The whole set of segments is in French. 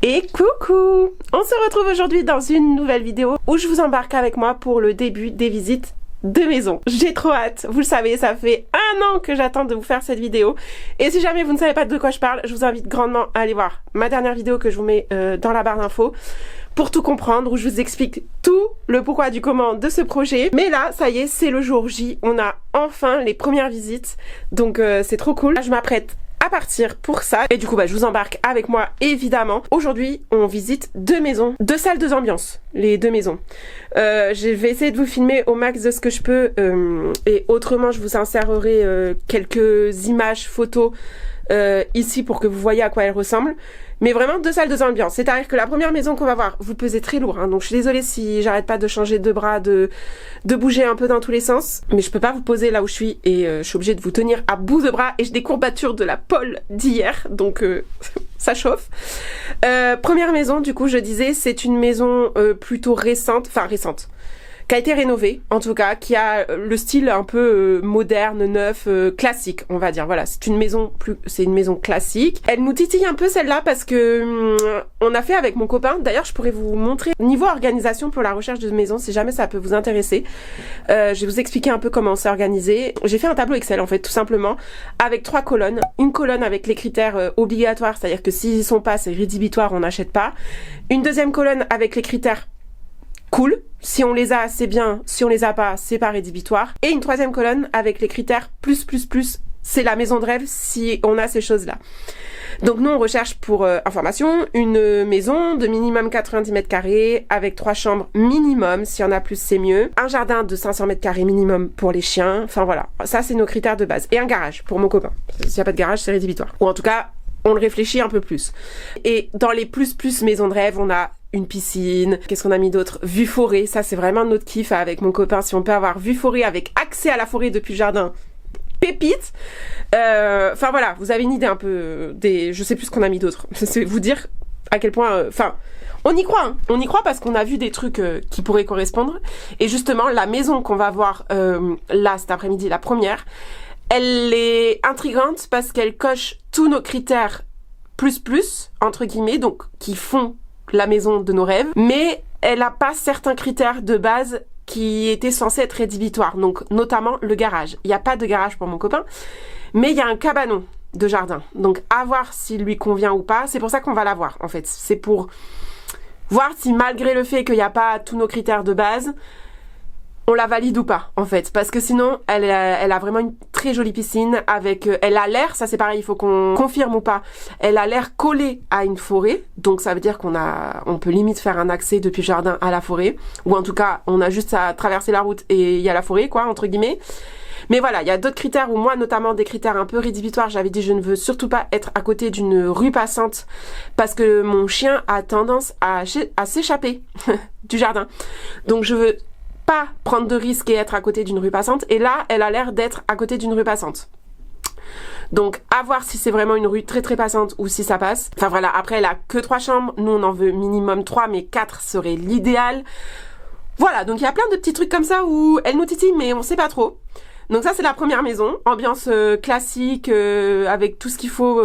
Et coucou! On se retrouve aujourd'hui dans une nouvelle vidéo où je vous embarque avec moi pour le début des visites de maison. J'ai trop hâte, vous le savez, ça fait 1 an que j'attends de vous faire cette vidéo. Et si jamais vous ne savez pas de quoi je parle, je vous invite grandement à aller voir ma dernière vidéo que je vous mets dans la barre d'infos pour tout comprendre, où je vous explique tout le pourquoi du comment de ce projet. Mais là, ça y est, c'est le jour J, on a enfin les premières visites, donc c'est trop cool. Là, je m'apprête à partir pour ça et du coup je vous embarque avec moi évidemment. Aujourd'hui on visite 2 maisons, 2 salles, 2 ambiances, les 2 maisons. Je vais essayer de vous filmer au max de ce que je peux et autrement je vous insérerai quelques images, photos ici pour que vous voyez à quoi elles ressemblent. Mais vraiment 2 salles, 2 ambiances. C'est-à-dire que la première maison qu'on va voir, vous pesez très lourd, hein, donc je suis désolée si j'arrête pas de changer de bras, de bouger un peu dans tous les sens. Mais je peux pas vous poser là où je suis et je suis obligée de vous tenir à bout de bras et j'ai des courbatures de la pole d'hier, donc ça chauffe. Première maison, du coup je disais, c'est une maison plutôt récente, qui a été rénovée, en tout cas, qui a le style un peu moderne, neuf, classique, on va dire. Voilà, c'est une maison classique. Elle nous titille un peu celle-là parce que on a fait avec mon copain. D'ailleurs, je pourrais vous montrer niveau organisation pour la recherche de maison, si jamais ça peut vous intéresser. Je vais vous expliquer un peu comment on s'est organisé. J'ai fait un tableau Excel, en fait, tout simplement, avec 3 colonnes. Une colonne avec les critères obligatoires, c'est-à-dire que s'ils sont pas, c'est rédhibitoire, on n'achète pas. Une deuxième colonne avec les critères cool, si on les a c'est bien, si on les a pas c'est pas rédhibitoire, et une troisième colonne avec les critères plus, c'est la maison de rêve si on a ces choses là. Donc nous on recherche pour information une maison de minimum 90 mètres carrés avec 3 chambres minimum, s'il y en a plus c'est mieux, un jardin de 500 mètres carrés minimum pour les chiens, enfin voilà, ça c'est nos critères de base, et un garage pour mon copain, s'il n'y a pas de garage c'est rédhibitoire, ou en tout cas on le réfléchit un peu plus. Et dans les plus maisons de rêve on a une piscine, qu'est-ce qu'on a mis d'autre? Vue forêt, ça c'est vraiment notre kiff avec mon copain, si on peut avoir vue forêt avec accès à la forêt depuis le jardin, pépite. Enfin voilà, vous avez une idée un peu des... Je sais plus ce qu'on a mis d'autre, c'est vous dire à quel point... Enfin, on y croit, hein. On y croit parce qu'on a vu des trucs qui pourraient correspondre. Et justement, la maison qu'on va voir là cet après-midi, la première, elle est intrigante parce qu'elle coche tous nos critères plus, entre guillemets, donc qui font la maison de nos rêves, mais elle n'a pas certains critères de base qui étaient censés être rédhibitoires, donc notamment le garage. Il n'y a pas de garage pour mon copain, mais il y a un cabanon de jardin, donc à voir s'il lui convient ou pas. C'est pour ça qu'on va la voir en fait, c'est pour voir si malgré le fait qu'il n'y a pas tous nos critères de base, on la valide ou pas en fait, parce que sinon elle a vraiment une très jolie piscine avec, elle a l'air, ça c'est pareil, il faut qu'on confirme ou pas, elle a l'air collée à une forêt, donc ça veut dire on peut limite faire un accès depuis le jardin à la forêt, ou en tout cas on a juste à traverser la route et il y a la forêt quoi, entre guillemets. Mais voilà, il y a d'autres critères, ou moi notamment des critères un peu rédhibitoires. J'avais dit je ne veux surtout pas être à côté d'une rue passante parce que mon chien a tendance à s'échapper du jardin, donc je veux pas prendre de risques et être à côté d'une rue passante, et là elle a l'air d'être à côté d'une rue passante, donc à voir si c'est vraiment une rue très passante ou si ça passe. Enfin voilà, après elle a que 3 chambres, nous on en veut minimum 3, mais 4 serait l'idéal. Voilà, donc il y a plein de petits trucs comme ça où elle nous titille mais on sait pas trop. Donc ça c'est la première maison, ambiance classique, avec tout ce qu'il faut,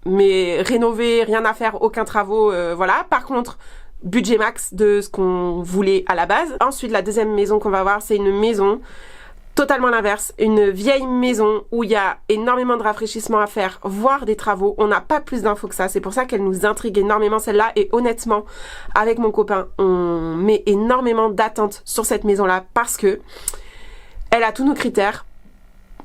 mais rénové, rien à faire, aucun travaux, voilà. Par contre budget max de ce qu'on voulait à la base. Ensuite, la deuxième maison qu'on va voir, c'est une maison totalement l'inverse, une vieille maison où il y a énormément de rafraîchissement à faire, voire des travaux. On n'a pas plus d'infos que ça, c'est pour ça qu'elle nous intrigue énormément celle-là, et honnêtement, avec mon copain, on met énormément d'attentes sur cette maison-là parce que elle a tous nos critères.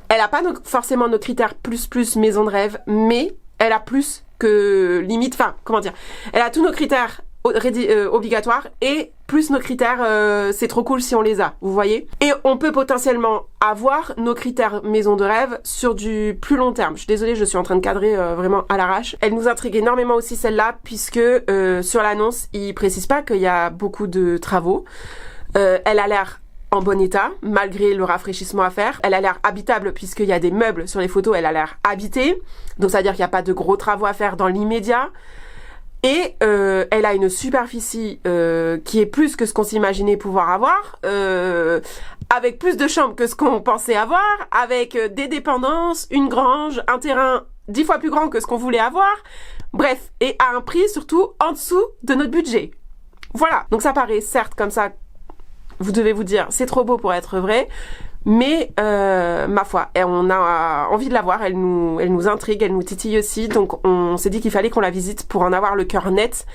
Elle n'a pas forcément nos critères plus maison de rêve, mais elle a plus que limite, enfin, comment dire, elle a tous nos critères obligatoires et plus nos critères, c'est trop cool si on les a, vous voyez. Et on peut potentiellement avoir nos critères maison de rêve sur du plus long terme. Je suis désolée, je suis en train de cadrer vraiment à l'arrache. Elle nous intrigue énormément aussi celle-là, puisque sur l'annonce, il précise pas qu'il y a beaucoup de travaux. Elle a l'air en bon état, malgré le rafraîchissement à faire. Elle a l'air habitable, puisqu'il y a des meubles sur les photos, elle a l'air habitée. Donc ça veut dire qu'il n'y a pas de gros travaux à faire dans l'immédiat. Et elle a une superficie qui est plus que ce qu'on s'imaginait pouvoir avoir, avec plus de chambres que ce qu'on pensait avoir, avec des dépendances, une grange, un terrain 10 fois plus grand que ce qu'on voulait avoir. Bref, et à un prix surtout en dessous de notre budget. Voilà, donc ça paraît certes comme ça, vous devez vous dire c'est trop beau pour être vrai, mais ma foi, on a envie de la voir, elle nous intrigue, elle nous titille aussi, donc on s'est dit qu'il fallait qu'on la visite pour en avoir le cœur net,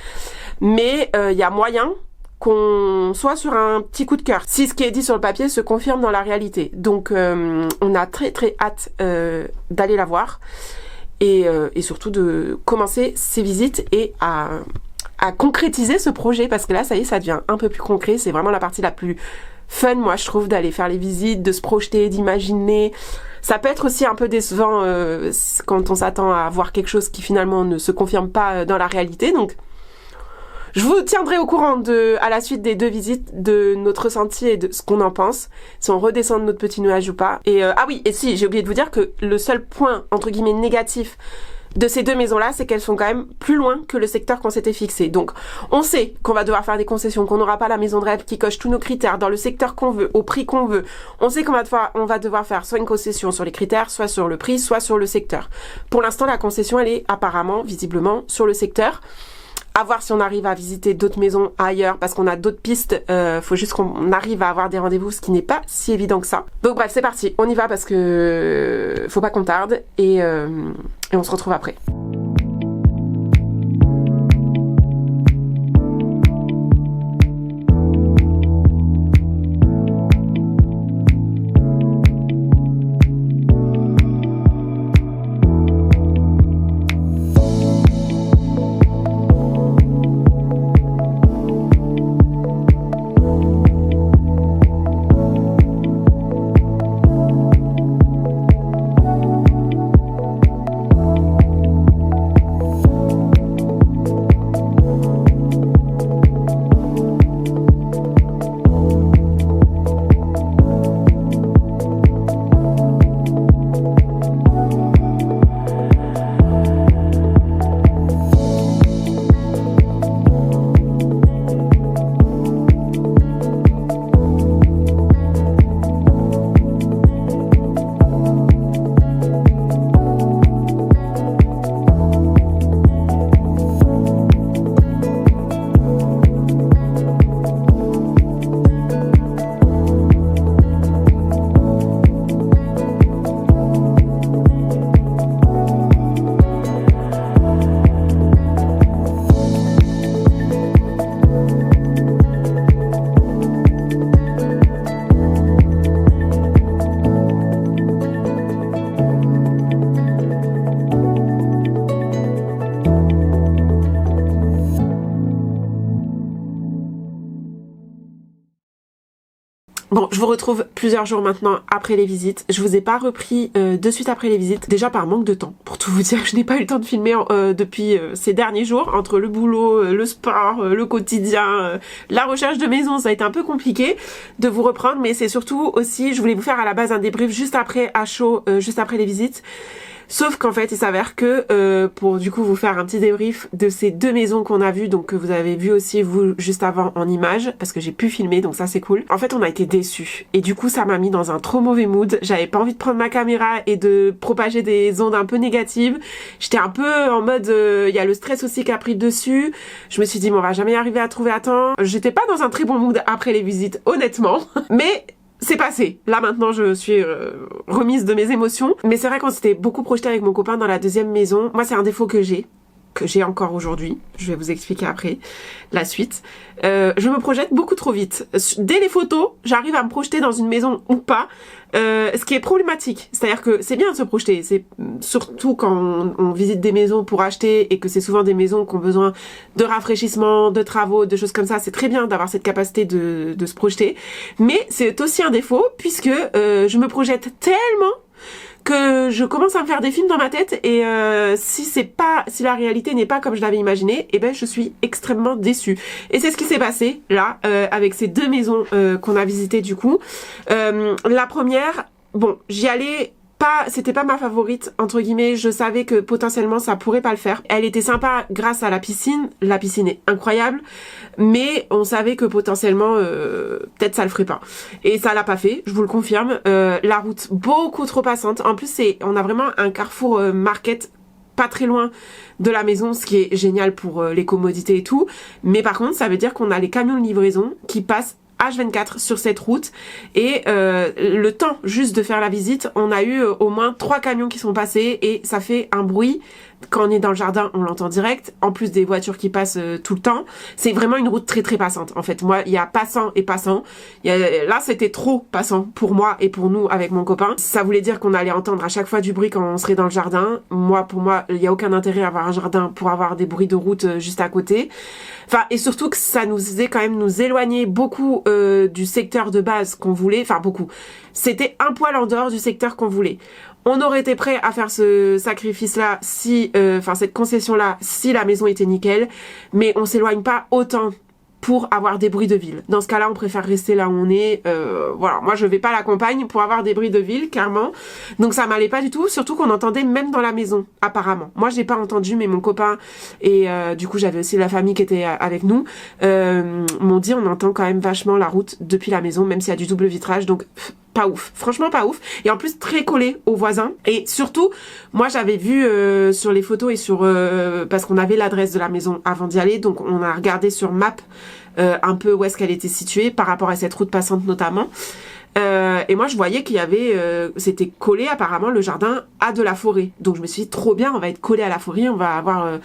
mais il y a moyen qu'on soit sur un petit coup de cœur, si ce qui est dit sur le papier se confirme dans la réalité. Donc on a très très hâte d'aller la voir et surtout de commencer ces visites et à concrétiser ce projet, parce que là ça y est, ça devient un peu plus concret, c'est vraiment la partie la plus fun, moi je trouve, d'aller faire les visites, de se projeter, d'imaginer. Ça peut être aussi un peu décevant quand on s'attend à voir quelque chose qui finalement ne se confirme pas dans la réalité, donc je vous tiendrai au courant à la suite des 2 visites de notre ressenti et de ce qu'on en pense, si on redescend de notre petit nuage ou pas. Et ah oui, et si, j'ai oublié de vous dire que le seul point entre guillemets négatif de ces 2 maisons-là, c'est qu'elles sont quand même plus loin que le secteur qu'on s'était fixé. Donc, on sait qu'on va devoir faire des concessions, qu'on n'aura pas la maison de rêve qui coche tous nos critères dans le secteur qu'on veut, au prix qu'on veut. On sait qu'on va devoir faire soit une concession sur les critères, soit sur le prix, soit sur le secteur. Pour l'instant, la concession, elle est apparemment, visiblement, sur le secteur. À voir si on arrive à visiter d'autres maisons ailleurs, parce qu'on a d'autres pistes. Faut juste qu'on arrive à avoir des rendez-vous, ce qui n'est pas si évident que ça. Donc bref, c'est parti. On y va parce que faut pas qu'on tarde et on se retrouve après. Bon, je vous retrouve plusieurs jours maintenant après les visites. Je vous ai pas repris de suite après les visites, déjà par manque de temps. Pour tout vous dire, je n'ai pas eu le temps de filmer depuis ces derniers jours, entre le boulot, le sport, le quotidien, la recherche de maison, ça a été un peu compliqué de vous reprendre, mais c'est surtout aussi, je voulais vous faire à la base un débrief juste après, à chaud, juste après les visites. Sauf qu'en fait, il s'avère que pour du coup vous faire un petit débrief de ces 2 maisons qu'on a vues, donc que vous avez vu aussi vous juste avant en images, parce que j'ai pu filmer, donc ça c'est cool. En fait, on a été déçus et du coup ça m'a mis dans un trop mauvais mood. J'avais pas envie de prendre ma caméra et de propager des ondes un peu négatives. J'étais un peu en mode, il y a le stress aussi qui a pris le dessus. Je me suis dit, bon, on va jamais arriver à trouver à temps. J'étais pas dans un très bon mood après les visites, honnêtement, mais c'est passé. Là maintenant je suis remise de mes émotions. Mais c'est vrai qu'on s'était beaucoup projeté avec mon copain dans la 2e maison. Moi c'est un défaut que j'ai encore aujourd'hui. Je vais vous expliquer après la suite. Je me projette beaucoup trop vite. Dès les photos, j'arrive à me projeter dans une maison ou pas. Ce qui est problématique. C'est-à-dire que c'est bien de se projeter. C'est surtout quand on visite des maisons pour acheter et que c'est souvent des maisons qui ont besoin de rafraîchissement, de travaux, de choses comme ça. C'est très bien d'avoir cette capacité de se projeter. Mais c'est aussi un défaut puisque je me projette tellement que je commence à me faire des films dans ma tête et si la réalité n'est pas comme je l'avais imaginé, eh ben je suis extrêmement déçue. Et c'est ce qui s'est passé là avec ces 2 maisons qu'on a visitées du coup. La première, bon, j'y allais pas, c'était pas ma favorite entre guillemets, je savais que potentiellement ça pourrait pas le faire. Elle était sympa grâce à la piscine est incroyable, mais on savait que potentiellement peut-être ça le ferait pas. Et ça l'a pas fait, je vous le confirme. La route beaucoup trop passante. En plus on a vraiment un carrefour market pas très loin de la maison, ce qui est génial pour les commodités et tout. Mais par contre, ça veut dire qu'on a les camions de livraison qui passent H24 sur cette route et le temps juste de faire la visite, on a eu au moins 3 camions qui sont passés et ça fait un bruit. Quand on est dans le jardin, on l'entend direct, en plus des voitures qui passent tout le temps. C'est vraiment une route très très passante. En fait, moi, il y a passant et passant. Là, c'était trop passant pour moi et pour nous avec mon copain. Ça voulait dire qu'on allait entendre à chaque fois du bruit quand on serait dans le jardin. Pour moi, il n'y a aucun intérêt à avoir un jardin pour avoir des bruits de route juste à côté. Enfin, et surtout que ça nous faisait quand même nous éloigner beaucoup du secteur de base qu'on voulait. Enfin, beaucoup. C'était un poil en dehors du secteur qu'on voulait. On aurait été prêt à faire ce sacrifice-là si, cette concession-là, si la maison était nickel, mais on s'éloigne pas autant pour avoir des bruits de ville. Dans ce cas-là, on préfère rester là où on est. Voilà, moi je vais pas à la campagne pour avoir des bruits de ville, clairement. Donc ça m'allait pas du tout, surtout qu'on entendait même dans la maison, apparemment. Moi j'ai pas entendu, mais mon copain et du coup j'avais aussi la famille qui était avec nous, m'ont dit on entend quand même vachement la route depuis la maison, même s'il y a du double vitrage, donc pas ouf, franchement pas ouf, et en plus très collé aux voisins, et surtout moi j'avais vu sur les photos et sur parce qu'on avait l'adresse de la maison avant d'y aller, donc on a regardé sur Map un peu où est-ce qu'elle était située par rapport à cette route passante notamment, et moi je voyais qu'il y avait c'était collé apparemment le jardin à de la forêt, donc je me suis dit trop bien, on va être collé à la forêt, on va avoir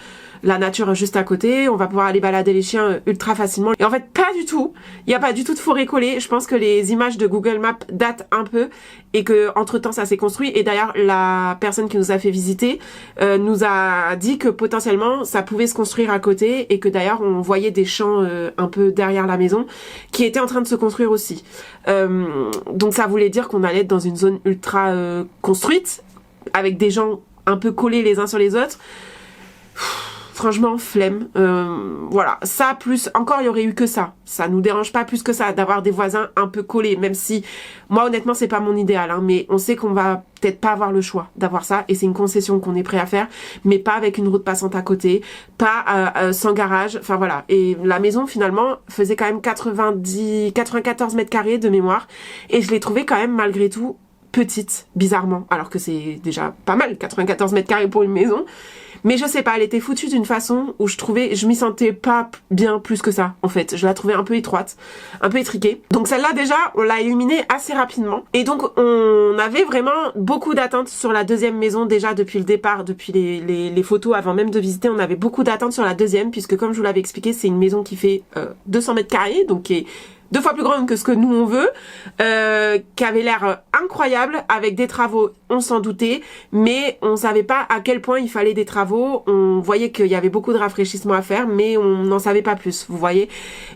la nature juste à côté, on va pouvoir aller balader les chiens ultra facilement. Et en fait, pas du tout. Il n'y a pas du tout de forêt collée. Je pense que les images de Google Maps datent un peu et que entre temps ça s'est construit. Et d'ailleurs, la personne qui nous a fait visiter nous a dit que potentiellement ça pouvait se construire à côté et que d'ailleurs on voyait des champs un peu derrière la maison qui étaient en train de se construire aussi. Donc ça voulait dire qu'on allait être dans une zone ultra construite avec des gens un peu collés les uns sur les autres. Franchement, flemme. Voilà, ça plus, encore il y aurait eu que ça. Ça nous dérange pas plus que ça d'avoir des voisins un peu collés, même si moi honnêtement c'est pas mon idéal, hein, mais on sait qu'on va peut-être pas avoir le choix d'avoir ça et c'est une concession qu'on est prêt à faire, mais pas avec une route passante à côté, pas sans garage, enfin voilà. Et la maison finalement faisait quand même 94 mètres carrés de mémoire et je l'ai trouvée quand même malgré tout petite, bizarrement, alors que c'est déjà pas mal, 94 mètres carrés pour une maison. Mais je sais pas, elle était foutue d'une façon où je m'y sentais pas bien plus que ça, en fait. Je la trouvais un peu étroite, un peu étriquée. Donc celle-là, déjà, on l'a éliminée assez rapidement. Et donc, on avait vraiment beaucoup d'attentes sur la deuxième maison, déjà depuis le départ, depuis les photos, avant même de visiter, on avait beaucoup d'attentes sur la deuxième, puisque comme je vous l'avais expliqué, c'est une maison qui fait 200 mètres carrés, donc qui est 2 fois plus grande que ce que nous on veut, qui avait l'air incroyable, avec des travaux, on s'en doutait, mais on savait pas à quel point il fallait des travaux, on voyait qu'il y avait beaucoup de rafraîchissement à faire, mais on n'en savait pas plus, vous voyez,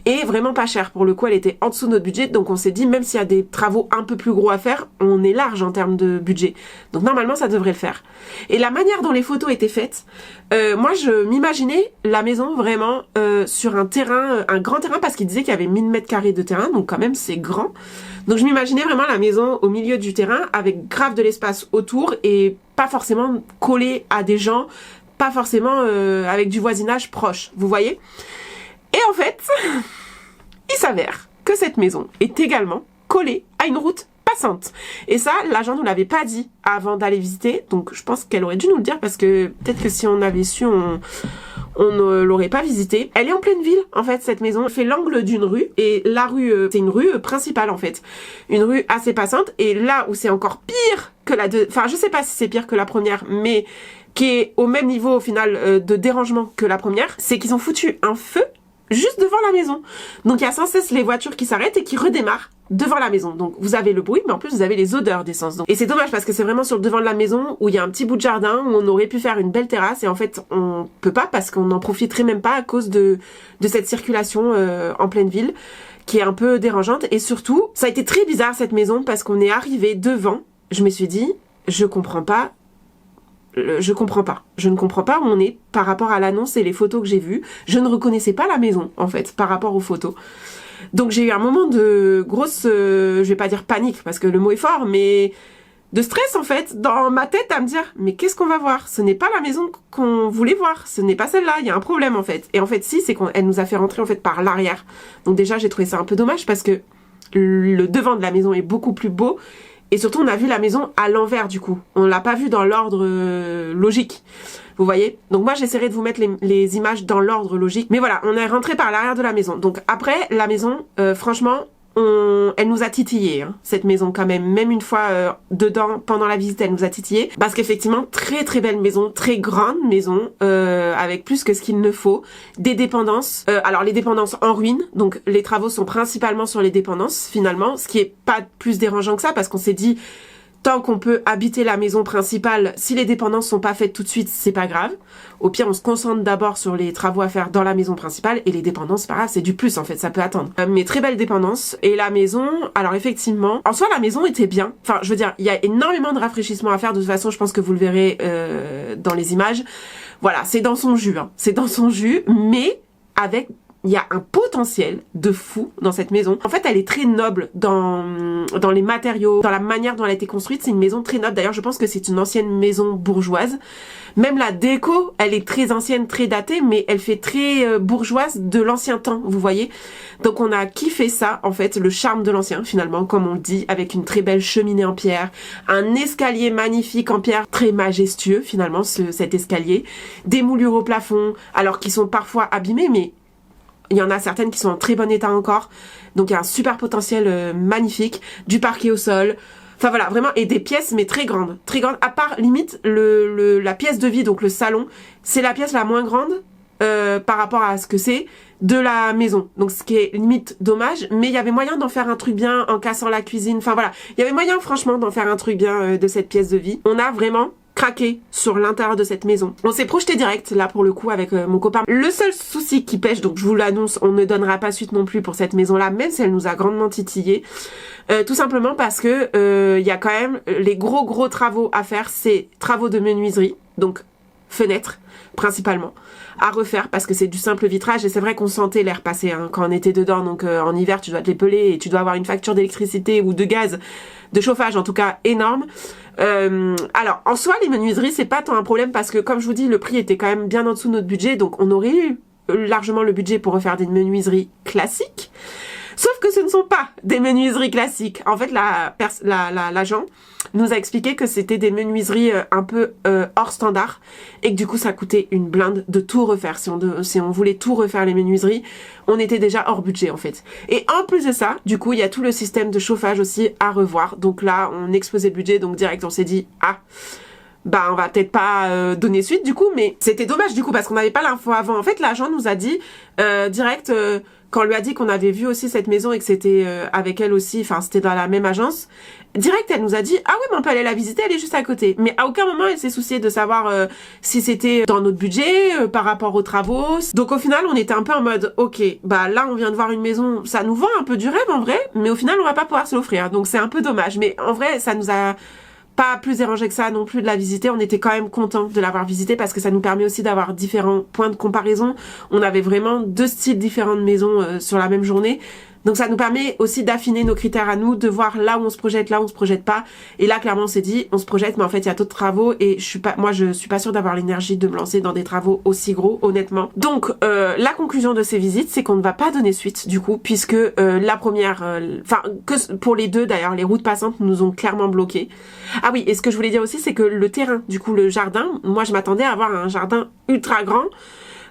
et vraiment pas cher, pour le coup elle était en dessous de notre budget, donc on s'est dit même s'il y a des travaux un peu plus gros à faire, on est large en termes de budget, donc normalement ça devrait le faire. Et la manière dont les photos étaient faites, moi je m'imaginais la maison vraiment sur un terrain, un grand terrain, parce qu'il disait qu'il y avait 1000 mètres carrés de terrain, donc quand même c'est grand. Donc je m'imaginais vraiment la maison au milieu du terrain avec grave de l'espace autour et pas forcément collée à des gens, pas forcément avec du voisinage proche, vous voyez. Et en fait, il s'avère que cette maison est également collée à une route passante. Et ça, l'agent nous l'avait pas dit avant d'aller visiter, donc je pense qu'elle aurait dû nous le dire parce que peut-être que si on avait su, on ne l'aurait pas visitée. Elle est en pleine ville, en fait, cette maison. Elle fait l'angle d'une rue, et la rue, c'est une rue principale, en fait. Une rue assez passante, et là où c'est encore pire que la deuxième, enfin, je sais pas si c'est pire que la première, mais qui est au même niveau, au final, de dérangement que la première, c'est qu'ils ont foutu un feu juste devant la maison. Donc il y a sans cesse les voitures qui s'arrêtent et qui redémarrent devant la maison. Donc vous avez le bruit, mais en plus vous avez les odeurs d'essence. Et c'est dommage parce que c'est vraiment sur le devant de la maison où il y a un petit bout de jardin où on aurait pu faire une belle terrasse et en fait on peut pas parce qu'on n'en profiterait même pas à cause de cette circulation en pleine ville qui est un peu dérangeante. Et surtout, ça a été très bizarre cette maison parce qu'on est arrivé devant. Je me suis dit, je comprends pas. Je ne comprends pas où on est par rapport à l'annonce et les photos que j'ai vues. Je ne reconnaissais pas la maison, en fait, par rapport aux photos. Donc j'ai eu un moment de grosse, je vais pas dire panique, parce que le mot est fort, mais de stress, en fait, dans ma tête, à me dire, mais qu'est-ce qu'on va voir? Ce n'est pas la maison qu'on voulait voir, ce n'est pas celle-là, il y a un problème, en fait. Et en fait, si, c'est qu'elle nous a fait rentrer, en fait, par l'arrière. Donc déjà, j'ai trouvé ça un peu dommage, parce que le devant de la maison est beaucoup plus beau, Et surtout, on a vu la maison à l'envers du coup. On l'a pas vue dans l'ordre logique. Vous voyez? Donc moi, j'essaierai de vous mettre les images dans l'ordre logique. Mais voilà, on est rentré par l'arrière de la maison. Donc après, la maison, franchement, elle nous a titillé, hein, cette maison quand même. Même une fois dedans, pendant la visite, elle nous a titillé. Parce qu'effectivement, très très belle maison, très grande maison, avec plus que ce qu'il ne faut. Des dépendances. Alors les dépendances en ruine, donc les travaux sont principalement sur les dépendances finalement, ce qui est pas plus dérangeant que ça parce qu'on s'est dit... Tant qu'on peut habiter la maison principale, si les dépendances sont pas faites tout de suite, c'est pas grave. Au pire, on se concentre d'abord sur les travaux à faire dans la maison principale et les dépendances, c'est pas grave, c'est du plus en fait, ça peut attendre. Mais très belle dépendance. Et la maison, alors effectivement, en soi la maison était bien. Enfin, je veux dire, il y a énormément de rafraîchissement à faire. De toute façon, je pense que vous le verrez dans les images. Voilà, c'est dans son jus, hein. C'est dans son jus, mais avec... Il y a un potentiel de fou dans cette maison. En fait, elle est très noble dans les matériaux, dans la manière dont elle a été construite. C'est une maison très noble. D'ailleurs, je pense que c'est une ancienne maison bourgeoise. Même la déco, elle est très ancienne, très datée, mais elle fait très bourgeoise de l'ancien temps, vous voyez. Donc on a kiffé ça, en fait, le charme de l'ancien, finalement, comme on le dit, avec une très belle cheminée en pierre, un escalier magnifique en pierre, très majestueux, finalement, cet escalier. Des moulures au plafond, alors qu'ils sont parfois abîmés, mais... Il y en a certaines qui sont en très bon état encore. Donc il y a un super potentiel magnifique. Du parquet au sol. Enfin voilà, vraiment. Et des pièces mais très grandes. Très grandes. À part limite la pièce de vie, donc le salon. C'est la pièce la moins grande par rapport à ce que c'est de la maison. Donc ce qui est limite dommage. Mais il y avait moyen d'en faire un truc bien en cassant la cuisine. Enfin voilà. Il y avait moyen franchement d'en faire un truc bien de cette pièce de vie. On a vraiment... craqué sur l'intérieur de cette maison. On s'est projeté direct là pour le coup avec mon copain. Le seul souci qui pêche, donc je vous l'annonce, on ne donnera pas suite non plus pour cette maison là, même si elle nous a grandement titillé. Tout simplement parce que il y a quand même les gros travaux à faire, c'est travaux de menuiserie, donc fenêtres principalement, à refaire parce que c'est du simple vitrage et c'est vrai qu'on sentait l'air passer hein, quand on était dedans. Donc en hiver tu dois te les peler et tu dois avoir une facture d'électricité ou de gaz, de chauffage en tout cas énorme. Alors en soi les menuiseries c'est pas tant un problème parce que comme je vous dis le prix était quand même bien en dessous de notre budget, donc on aurait eu largement le budget pour refaire des menuiseries classiques. Sauf que ce ne sont pas des menuiseries classiques. En fait, l'agent nous a expliqué que c'était des menuiseries un peu hors standard et que du coup, ça coûtait une blinde de tout refaire. Si on voulait tout refaire les menuiseries, on était déjà hors budget en fait. Et en plus de ça, du coup, il y a tout le système de chauffage aussi à revoir. Donc là, on exposait le budget, donc direct, on s'est dit « Ah !» Bah on va peut-être pas donner suite du coup, mais c'était dommage du coup parce qu'on n'avait pas l'info avant. En fait l'agent nous a dit direct quand on lui a dit qu'on avait vu aussi cette maison et que c'était avec elle aussi, enfin c'était dans la même agence, direct elle nous a dit ah oui mais on peut aller la visiter, elle est juste à côté. Mais à aucun moment elle s'est souciée de savoir si c'était dans notre budget par rapport aux travaux. Donc au final on était un peu en mode ok bah là on vient de voir une maison, ça nous vend un peu du rêve en vrai, mais au final on va pas pouvoir se l'offrir, donc c'est un peu dommage. Mais en vrai ça nous a pas plus dérangé que ça non plus de la visiter. On était quand même content de l'avoir visité parce que ça nous permet aussi d'avoir différents points de comparaison. On avait vraiment deux styles différents de maisons sur la même journée. Donc ça nous permet aussi d'affiner nos critères à nous, de voir là où on se projette, là où on se projette pas. Et là clairement on s'est dit on se projette mais en fait il y a d'autres travaux et moi je suis pas sûre d'avoir l'énergie de me lancer dans des travaux aussi gros honnêtement. Donc la conclusion de ces visites c'est qu'on ne va pas donner suite du coup puisque la première, enfin que pour les deux d'ailleurs les routes passantes nous ont clairement bloqués. Ah oui et ce que je voulais dire aussi c'est que le terrain du coup le jardin, moi je m'attendais à avoir un jardin ultra grand.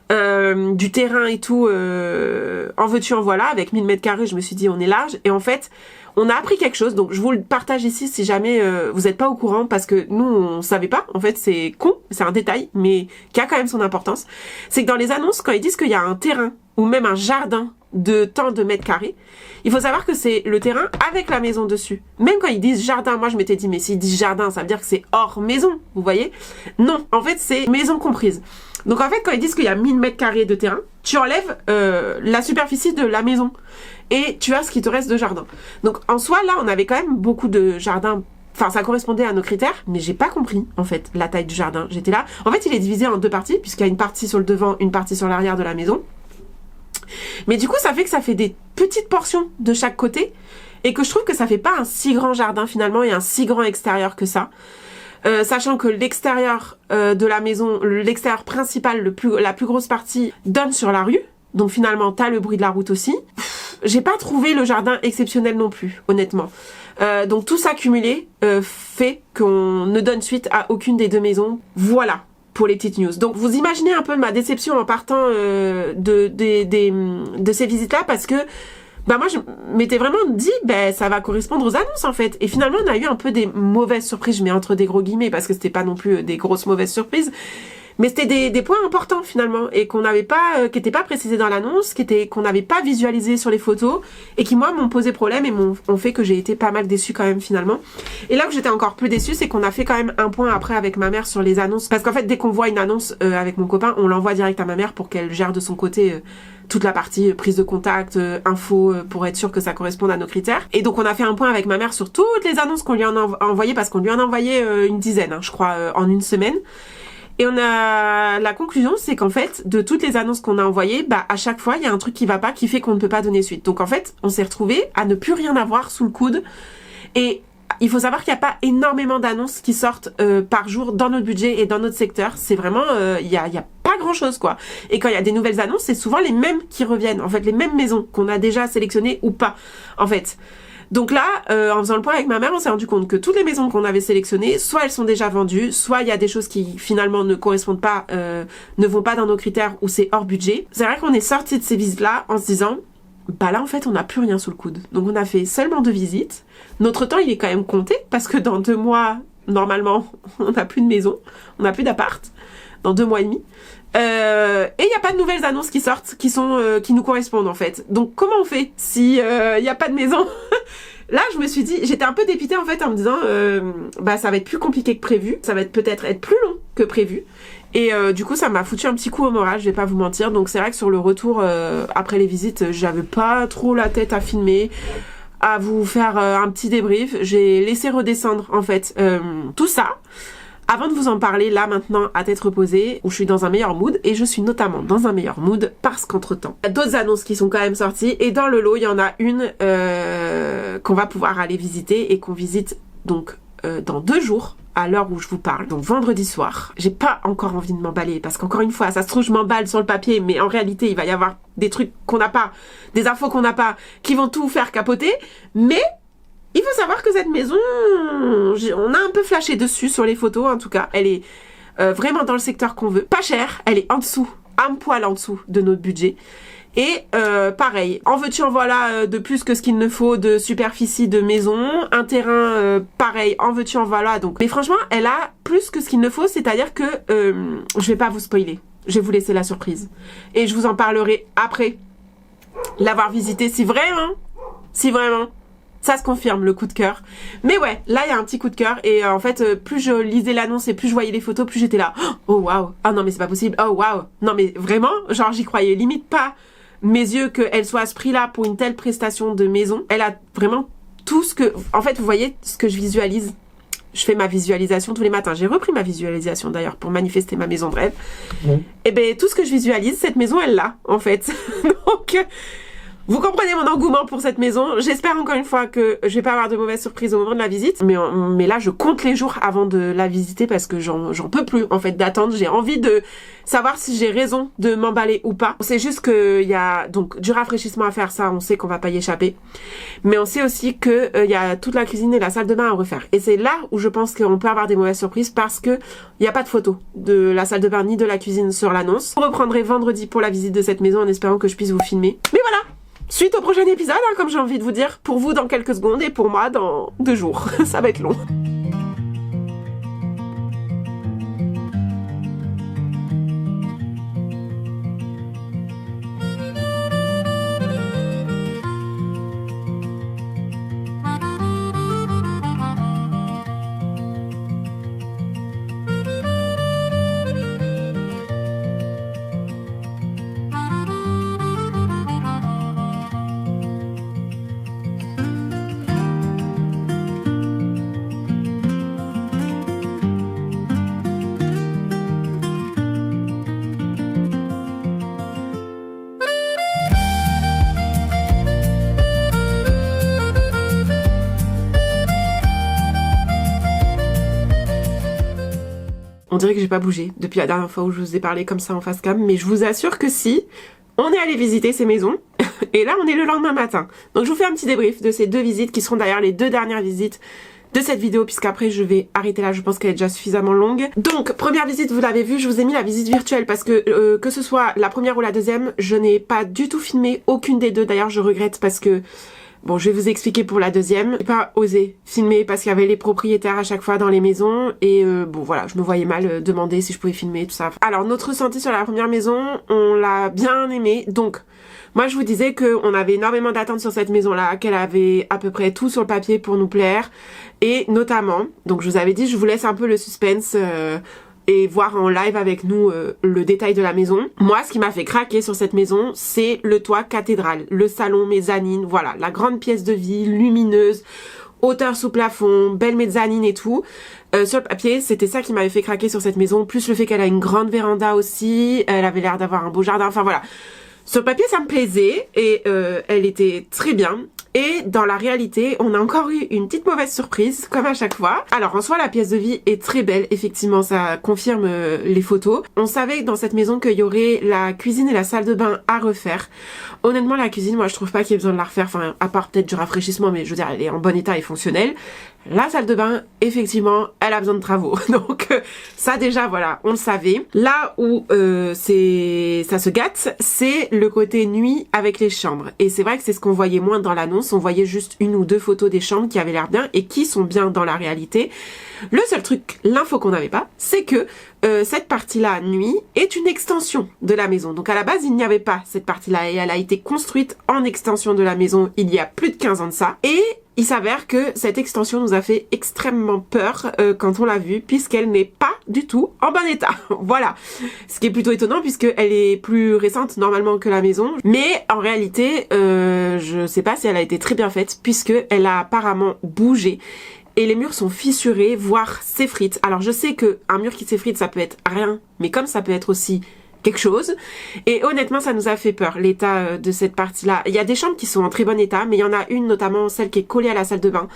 Du terrain et tout en veux-tu en voilà avec 1000 mètres carrés, je me suis dit on est large et en fait on a appris quelque chose donc je vous le partage ici si jamais vous n'êtes pas au courant parce que nous on savait pas en fait, c'est con, c'est un détail mais qui a quand même son importance. C'est que dans les annonces quand ils disent qu'il y a un terrain ou même un jardin de tant de mètres carrés, il faut savoir que c'est le terrain avec la maison dessus. Même quand ils disent jardin, moi je m'étais dit mais s'ils disent jardin ça veut dire que c'est hors maison, vous voyez. Non, en fait c'est maison comprise. Donc en fait quand ils disent qu'il y a 1000 mètres carrés de terrain, tu enlèves la superficie de la maison et tu as ce qui te reste de jardin. Donc en soi là on avait quand même beaucoup de jardins. Enfin, ça correspondait à nos critères, mais j'ai pas compris, en fait, la taille du jardin. J'étais là. En fait, il est divisé en deux parties, puisqu'il y a une partie sur le devant, une partie sur l'arrière de la maison. Mais du coup, ça fait que ça fait des petites portions de chaque côté, et que je trouve que ça fait pas un si grand jardin, finalement, et un si grand extérieur que ça. Sachant que l'extérieur de la maison, l'extérieur principal, la plus grosse partie, donne sur la rue. Donc finalement, t'as le bruit de la route aussi. j'ai pas trouvé le jardin exceptionnel non plus, honnêtement. Donc tout ça cumulé fait qu'on ne donne suite à aucune des deux maisons. Voilà pour les petites news. Donc vous imaginez un peu ma déception en partant de ces visites-là, parce que bah moi je m'étais vraiment dit ça va correspondre aux annonces en fait. Et finalement on a eu un peu des mauvaises surprises, je mets entre des gros guillemets parce que c'était pas non plus des grosses mauvaises surprises. Mais c'était des points importants finalement, et qu'on n'avait pas, qui n'étaient pas précisés dans l'annonce, qu'on n'avait pas visualisé sur les photos, et qui moi m'ont posé problème et ont fait que j'ai été pas mal déçue quand même finalement. Et là où j'étais encore plus déçue, c'est qu'on a fait quand même un point après avec ma mère sur les annonces, parce qu'en fait dès qu'on voit une annonce avec mon copain, on l'envoie direct à ma mère pour qu'elle gère de son côté toute la partie prise de contact, info, pour être sûr que ça corresponde à nos critères. Et donc on a fait un point avec ma mère sur toutes les annonces qu'on lui en a envoyées, parce qu'on lui en a envoyé une dizaine, hein, je crois, en une semaine. Et on a la conclusion, c'est qu'en fait, de toutes les annonces qu'on a envoyées, à chaque fois, il y a un truc qui va pas, qui fait qu'on ne peut pas donner suite. Donc en fait, on s'est retrouvés à ne plus rien avoir sous le coude. Et il faut savoir qu'il n'y a pas énormément d'annonces qui sortent par jour dans notre budget et dans notre secteur. C'est vraiment, il y a pas grand chose quoi. Et quand il y a des nouvelles annonces, c'est souvent les mêmes qui reviennent. En fait, les mêmes maisons qu'on a déjà sélectionnées ou pas. En fait. Donc là, en faisant le point avec ma mère, on s'est rendu compte que toutes les maisons qu'on avait sélectionnées, soit elles sont déjà vendues, soit il y a des choses qui finalement ne correspondent pas, ne vont pas dans nos critères ou c'est hors budget. C'est vrai qu'on est sorti de ces visites-là en se disant, là en fait on n'a plus rien sous le coude. Donc on a fait seulement 2 visites. Notre temps il est quand même compté parce que dans 2 mois, normalement, on n'a plus de maison, on n'a plus d'appart. Dans 2 mois et demi. Et il n'y a pas de nouvelles annonces qui sortent, qui nous correspondent en fait. Donc comment on fait si il n'y a pas de maison? Là je me suis dit, j'étais un peu dépitée en fait en me disant ça va être plus compliqué que prévu, ça va peut-être être plus long que prévu. Et du coup ça m'a foutu un petit coup au moral, je vais pas vous mentir. Donc c'est vrai que sur le retour après les visites, j'avais pas trop la tête à filmer, à vous faire un petit débrief. J'ai laissé redescendre en fait tout ça avant de vous en parler là maintenant à tête reposée, où je suis dans un meilleur mood. Et je suis notamment dans un meilleur mood parce qu'entre temps il y a d'autres annonces qui sont quand même sorties, et dans le lot il y en a une qu'on va pouvoir aller visiter, et qu'on visite donc dans 2 jours à l'heure où je vous parle, donc vendredi soir. J'ai pas encore envie de m'emballer parce qu'encore une fois ça se trouve je m'emballe sur le papier, mais en réalité il va y avoir des trucs qu'on n'a pas, des infos qu'on n'a pas, qui vont tout faire capoter. Mais il faut savoir que cette maison, on a un peu flashé dessus sur les photos en tout cas. Elle est vraiment dans le secteur qu'on veut. Pas cher, elle est en dessous, un poil en dessous de notre budget. Et pareil, en veux-tu en voilà de plus que ce qu'il ne faut de superficie de maison. Un terrain pareil, en veux-tu en voilà. Donc, mais franchement, elle a plus que ce qu'il ne faut, c'est-à-dire que je vais pas vous spoiler. Je vais vous laisser la surprise. Et je vous en parlerai après l'avoir visité si vraiment ça se confirme, le coup de cœur. Mais ouais, là il y a un petit coup de cœur. Et en fait, plus je lisais l'annonce et plus je voyais les photos, plus j'étais là, oh waouh, ah non mais c'est pas possible, oh waouh, non mais vraiment, genre j'y croyais limite pas mes yeux qu'elle soit à ce prix-là pour une telle prestation de maison. Elle a vraiment tout ce que, en fait vous voyez ce que je visualise. Je fais ma visualisation tous les matins. J'ai repris ma visualisation d'ailleurs pour manifester ma maison de rêve. Et ben tout ce que je visualise, cette maison elle l'a en fait. Donc vous comprenez mon engouement pour cette maison. J'espère encore une fois que je vais pas avoir de mauvaises surprises au moment de la visite. Mais là, je compte les jours avant de la visiter parce que j'en peux plus, en fait, d'attendre. J'ai envie de savoir si j'ai raison de m'emballer ou pas. C'est juste qu'il y a donc du rafraîchissement à faire, ça, on sait qu'on va pas y échapper. Mais on sait aussi que il y a toute la cuisine et la salle de bain à refaire. Et c'est là où je pense qu'on peut avoir des mauvaises surprises parce que il y a pas de photo de la salle de bain ni de la cuisine sur l'annonce. Je reprendrai vendredi pour la visite de cette maison en espérant que je puisse vous filmer. Mais voilà! Suite au prochain épisode, hein, comme j'ai envie de vous dire, pour vous dans quelques secondes et pour moi dans 2 jours. Ça va être long. On dirait que j'ai pas bougé depuis la dernière fois où je vous ai parlé comme ça en face cam, mais je vous assure que si, on est allé visiter ces maisons. Et là, on est le lendemain matin. Donc je vous fais un petit débrief de ces 2 visites qui seront d'ailleurs les 2 dernières visites de cette vidéo, puisqu'après je vais arrêter là, je pense qu'elle est déjà suffisamment longue. Donc première visite, vous l'avez vu, je vous ai mis la visite virtuelle parce que ce soit la première ou la deuxième, je n'ai pas du tout filmé aucune des 2. D'ailleurs je regrette parce que bon, je vais vous expliquer pour la deuxième. J'ai pas osé filmer parce qu'il y avait les propriétaires à chaque fois dans les maisons et bon voilà, je me voyais mal demander si je pouvais filmer tout ça. Alors notre ressenti sur la première maison, on l'a bien aimé. Donc moi je vous disais qu'on avait énormément d'attentes sur cette maison-là, qu'elle avait à peu près tout sur le papier pour nous plaire et notamment, donc je vous avais dit, je vous laisse un peu le suspense et voir en live avec nous le détail de la maison. Moi, ce qui m'a fait craquer sur cette maison, c'est le toit cathédrale, le salon mezzanine, voilà, la grande pièce de vie, lumineuse, hauteur sous plafond, belle mezzanine et tout. Sur le papier, c'était ça qui m'avait fait craquer sur cette maison, plus le fait qu'elle a une grande véranda aussi, elle avait l'air d'avoir un beau jardin, enfin voilà. Sur le papier, ça me plaisait et elle était très bien. Et dans la réalité, on a encore eu une petite mauvaise surprise, comme à chaque fois. Alors en soi, la pièce de vie est très belle, effectivement, ça confirme les photos. On savait dans cette maison qu'il y aurait la cuisine et la salle de bain à refaire. Honnêtement, la cuisine, moi je trouve pas qu'il y ait besoin de la refaire, enfin à part peut-être du rafraîchissement, mais je veux dire, elle est en bon état et fonctionnelle. La salle de bain, effectivement, elle a besoin de travaux. Donc ça déjà, voilà, on le savait. Là où ça se gâte, c'est le côté nuit avec les chambres. Et c'est vrai que c'est ce qu'on voyait moins dans l'annonce. On voyait juste 1 ou 2 photos des chambres qui avaient l'air bien et qui sont bien dans la réalité. Le seul truc, l'info qu'on n'avait pas, c'est que cette partie-là, nuit, est une extension de la maison. Donc à la base, il n'y avait pas cette partie-là et elle a été construite en extension de la maison il y a plus de 15 ans de ça. Et il s'avère que cette extension nous a fait extrêmement peur quand on l'a vue, puisqu'elle n'est pas du tout en bon état. Voilà. Ce qui est plutôt étonnant puisqu'elle est plus récente normalement que la maison. Mais en réalité, je sais pas si elle a été très bien faite puisqu'elle a apparemment bougé. Et les murs sont fissurés, voire s'effritent. Alors je sais qu'un mur qui s'effrite, ça peut être rien, mais comme ça peut être aussi quelque chose. Et honnêtement, ça nous a fait peur, l'état de cette partie-là. Il y a des chambres qui sont en très bon état, mais il y en a une, notamment celle qui est collée à la salle de bain.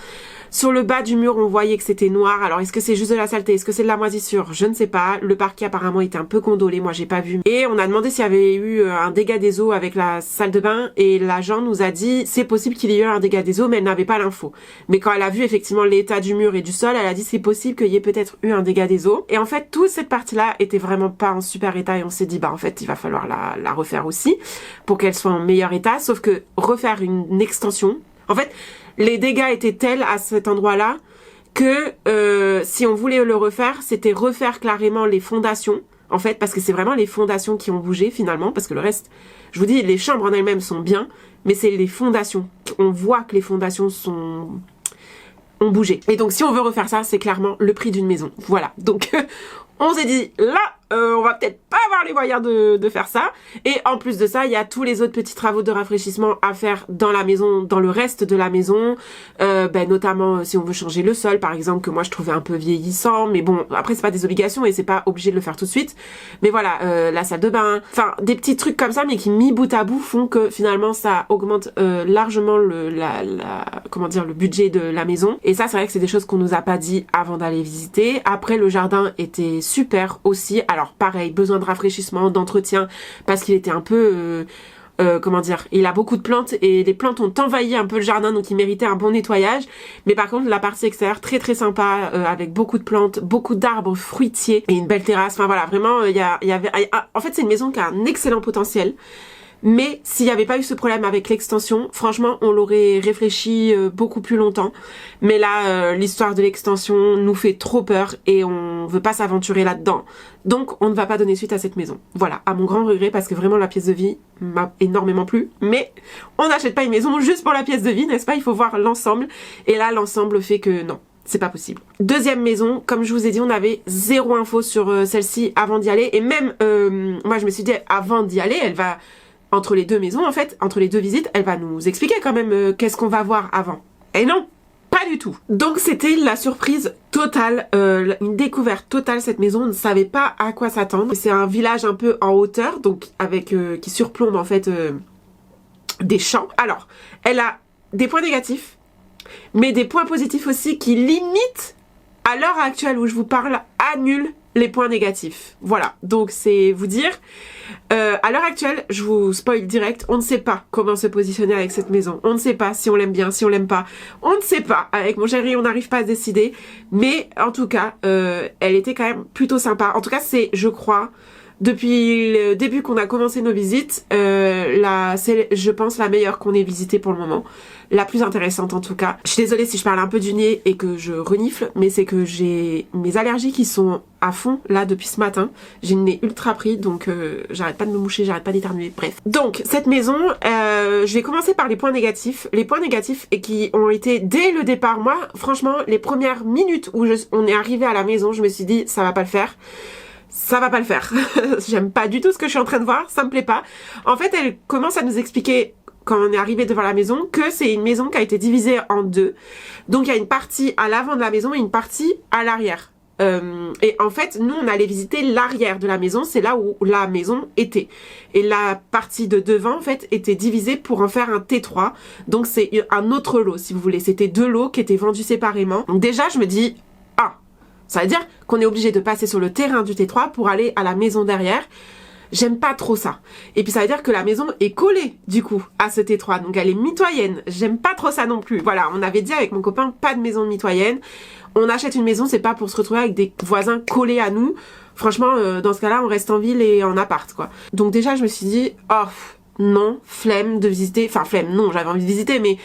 Sur le bas du mur, on voyait que c'était noir. Alors, est-ce que c'est juste de la saleté? Est-ce que c'est de la moisissure? Je ne sais pas. Le parquet, apparemment, était un peu gondolé. Moi, j'ai pas vu. Et on a demandé s'il y avait eu un dégât des eaux avec la salle de bain. Et l'agent nous a dit, c'est possible qu'il y ait eu un dégât des eaux, mais elle n'avait pas l'info. Mais quand elle a vu, effectivement, l'état du mur et du sol, elle a dit, c'est possible qu'il y ait peut-être eu un dégât des eaux. Et en fait, toute cette partie-là était vraiment pas en super état. Et on s'est dit, bah, en fait, il va falloir la refaire aussi pour qu'elle soit en meilleur état. Sauf que refaire une extension, en fait, les dégâts étaient tels à cet endroit-là que si on voulait le refaire, c'était refaire clairement les fondations, en fait, parce que c'est vraiment les fondations qui ont bougé finalement, parce que le reste, je vous dis, les chambres en elles-mêmes sont bien, mais c'est les fondations. On voit que les fondations ont bougé. Et donc si on veut refaire ça, c'est clairement le prix d'une maison. Voilà, donc on s'est dit, là, on va peut-être pas avoir les moyens de faire ça. Et en plus de ça, il y a tous les autres petits travaux de rafraîchissement à faire dans la maison, dans le reste de la maison. Notamment si on veut changer le sol, par exemple, que moi je trouvais un peu vieillissant. Mais bon, après c'est pas des obligations et c'est pas obligé de le faire tout de suite. Mais voilà, la salle de bain, enfin des petits trucs comme ça, mais qui mis bout à bout font que finalement ça augmente largement le budget de la maison. Et ça, c'est vrai que c'est des choses qu'on nous a pas dit avant d'aller visiter. Après, le jardin était super aussi. Alors pareil, besoin de rafraîchissement, d'entretien, parce qu'il était un peu... il a beaucoup de plantes et les plantes ont envahi un peu le jardin, donc il méritait un bon nettoyage. Mais par contre, la partie extérieure, très très sympa, avec beaucoup de plantes, beaucoup d'arbres fruitiers et une belle terrasse. Enfin voilà, vraiment, en fait, c'est une maison qui a un excellent potentiel. Mais s'il n'y avait pas eu ce problème avec l'extension, franchement, on l'aurait réfléchi beaucoup plus longtemps. Mais là, l'histoire de l'extension nous fait trop peur et on veut pas s'aventurer là-dedans. Donc, on ne va pas donner suite à cette maison. Voilà, à mon grand regret, parce que vraiment, la pièce de vie m'a énormément plu. Mais on n'achète pas une maison juste pour la pièce de vie, n'est-ce pas? Il faut voir l'ensemble. Et là, l'ensemble fait que non. C'est pas possible. Deuxième maison, comme je vous ai dit, on avait zéro info sur celle-ci avant d'y aller. Et même, moi, je me suis dit, avant d'y aller, elle va... Entre les deux maisons, en fait, entre les deux visites, elle va nous expliquer quand même qu'est-ce qu'on va voir avant. Et non, pas du tout. Donc c'était la surprise totale, une découverte totale. Cette maison, on ne savait pas à quoi s'attendre. C'est un village un peu en hauteur, donc avec qui surplombe en fait des champs. Alors, elle a des points négatifs, mais des points positifs aussi qui limitent, à l'heure actuelle où je vous parle, annulent les points négatifs. Voilà, donc c'est vous dire. À l'heure actuelle, je vous spoil direct, on ne sait pas comment se positionner avec cette maison. On ne sait pas si on l'aime bien, si on l'aime pas. On ne sait pas. Avec mon chéri, on n'arrive pas à se décider. Mais en tout cas, elle était quand même plutôt sympa. En tout cas, c'est, je crois, depuis le début qu'on a commencé nos visites, c'est, je pense, la meilleure qu'on ait visitée pour le moment. La plus intéressante en tout cas. Je suis désolée si je parle un peu du nez et que je renifle, mais c'est que j'ai mes allergies qui sont à fond là depuis ce matin. J'ai le nez ultra pris, donc j'arrête pas de me moucher, j'arrête pas d'éternuer, bref. Donc cette maison, je vais commencer par les points négatifs. Les points négatifs et qui ont été dès le départ. Moi, franchement, les premières minutes où on est arrivé à la maison, je me suis dit ça va pas le faire. Ça va pas le faire. J'aime pas du tout ce que je suis en train de voir, ça me plaît pas. En fait, elle commence à nous expliquer quand on est arrivé devant la maison que c'est une maison qui a été divisée en deux. Donc il y a une partie à l'avant de la maison et une partie à l'arrière. Et en fait, nous on allait visiter l'arrière de la maison, c'est là où la maison était. Et la partie de devant en fait était divisée pour en faire un T3. Donc c'est un autre lot si vous voulez. C'était deux lots qui étaient vendus séparément. Donc déjà je me dis, ça veut dire qu'on est obligé de passer sur le terrain du T3 pour aller à la maison derrière. J'aime pas trop ça. Et puis ça veut dire que la maison est collée du coup à ce T3. Donc elle est mitoyenne. J'aime pas trop ça non plus. Voilà, on avait dit avec mon copain pas de maison mitoyenne. On achète une maison, c'est pas pour se retrouver avec des voisins collés à nous. Franchement, dans ce cas-là, on reste en ville et en appart quoi. Donc déjà je me suis dit, oh non, flemme de visiter. Enfin flemme, non, j'avais envie de visiter mais...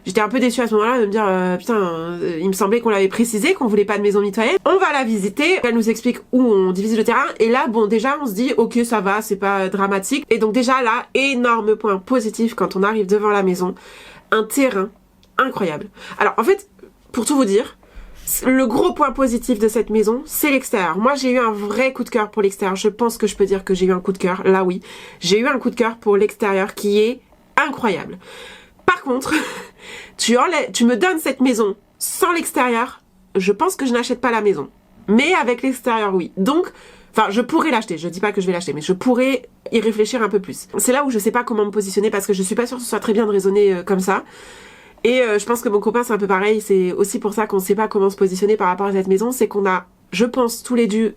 J'étais un peu déçue à ce moment-là de me dire putain, il me semblait qu'on l'avait précisé, qu'on voulait pas de maison mitoyenne. On va la visiter, elle nous explique où on divise le terrain et là bon déjà on se dit ok ça va, c'est pas dramatique. Et donc déjà là, énorme point positif quand on arrive devant la maison, un terrain incroyable. Alors en fait, pour tout vous dire, le gros point positif de cette maison, c'est l'extérieur. Moi j'ai eu un vrai coup de cœur pour l'extérieur, je pense que je peux dire que j'ai eu un coup de cœur, là oui. J'ai eu un coup de cœur pour l'extérieur qui est incroyable. Par contre, tu me donnes cette maison sans l'extérieur, je pense que je n'achète pas la maison. Mais avec l'extérieur, oui. Donc, enfin, je pourrais l'acheter. Je dis pas que je vais l'acheter, mais je pourrais y réfléchir un peu plus. C'est là où je sais pas comment me positionner parce que je suis pas sûre que ce soit très bien de raisonner comme ça. Et je pense que mon copain, c'est un peu pareil. C'est aussi pour ça qu'on sait pas comment se positionner par rapport à cette maison. C'est qu'on a, je pense, tous les deux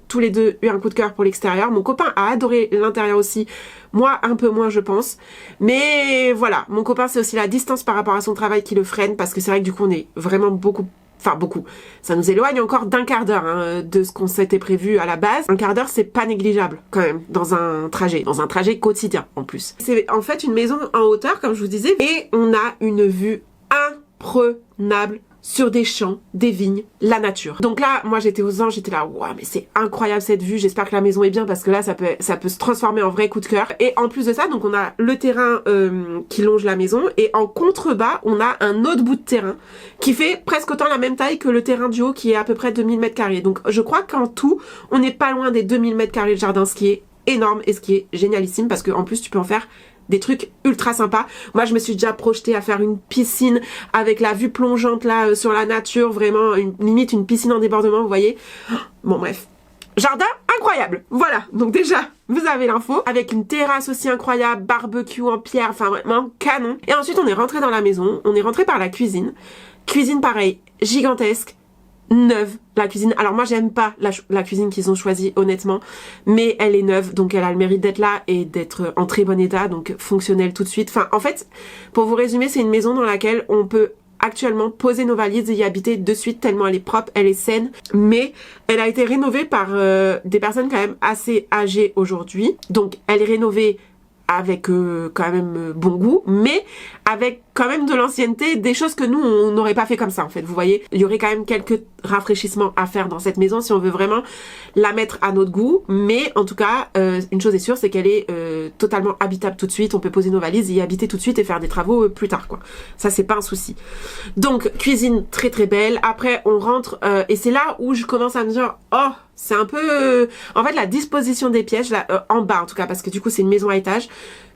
eu un coup de cœur pour l'extérieur. Mon copain a adoré l'intérieur aussi. Moi, un peu moins, je pense. Mais voilà, mon copain, c'est aussi la distance par rapport à son travail qui le freine. Parce que c'est vrai que du coup, on est vraiment beaucoup... Enfin, beaucoup. Ça nous éloigne encore d'un quart d'heure de ce qu'on s'était prévu à la base. Un quart d'heure, c'est pas négligeable quand même dans un trajet quotidien en plus. C'est en fait une maison en hauteur, comme je vous disais. Et on a une vue imprenable sur des champs, des vignes, la nature. Donc là, moi j'étais aux anges, j'étais là, waouh, mais c'est incroyable cette vue, j'espère que la maison est bien parce que là ça peut se transformer en vrai coup de cœur. Et en plus de ça, donc on a le terrain qui longe la maison et en contrebas, on a un autre bout de terrain qui fait presque autant la même taille que le terrain du haut qui est à peu près 2000 m². Donc je crois qu'en tout, on n'est pas loin des 2000 m² de jardin, ce qui est énorme et ce qui est génialissime parce que en plus tu peux en faire des trucs ultra sympas. Moi, je me suis déjà projetée à faire une piscine avec la vue plongeante là sur la nature, vraiment limite une piscine en débordement, vous voyez. Bon bref, jardin incroyable. Voilà, donc déjà, vous avez l'info. Avec une terrasse aussi incroyable, barbecue en pierre, enfin vraiment canon. Et ensuite, on est rentré dans la maison, on est rentré par la cuisine. Cuisine pareil, gigantesque. Neuve, la cuisine. Alors moi j'aime pas la cuisine qu'ils ont choisie honnêtement, mais elle est neuve donc elle a le mérite d'être là et d'être en très bon état, donc fonctionnelle tout de suite. Enfin en fait, pour vous résumer, c'est une maison dans laquelle on peut actuellement poser nos valises et y habiter de suite tellement elle est propre, elle est saine, mais elle a été rénovée par des personnes quand même assez âgées aujourd'hui, donc elle est rénovée avec quand même bon goût, mais avec quand même de l'ancienneté, des choses que nous on n'aurait pas fait comme ça en fait, vous voyez. Il y aurait quand même quelques rafraîchissements à faire dans cette maison si on veut vraiment la mettre à notre goût, mais en tout cas une chose est sûre, c'est qu'elle est totalement habitable tout de suite, on peut poser nos valises, y habiter tout de suite et faire des travaux plus tard quoi. Ça c'est pas un souci. Donc cuisine très très belle, après on rentre et c'est là où je commence à me dire oh c'est un peu en fait la disposition des pièces là, en bas en tout cas parce que du coup c'est une maison à étage.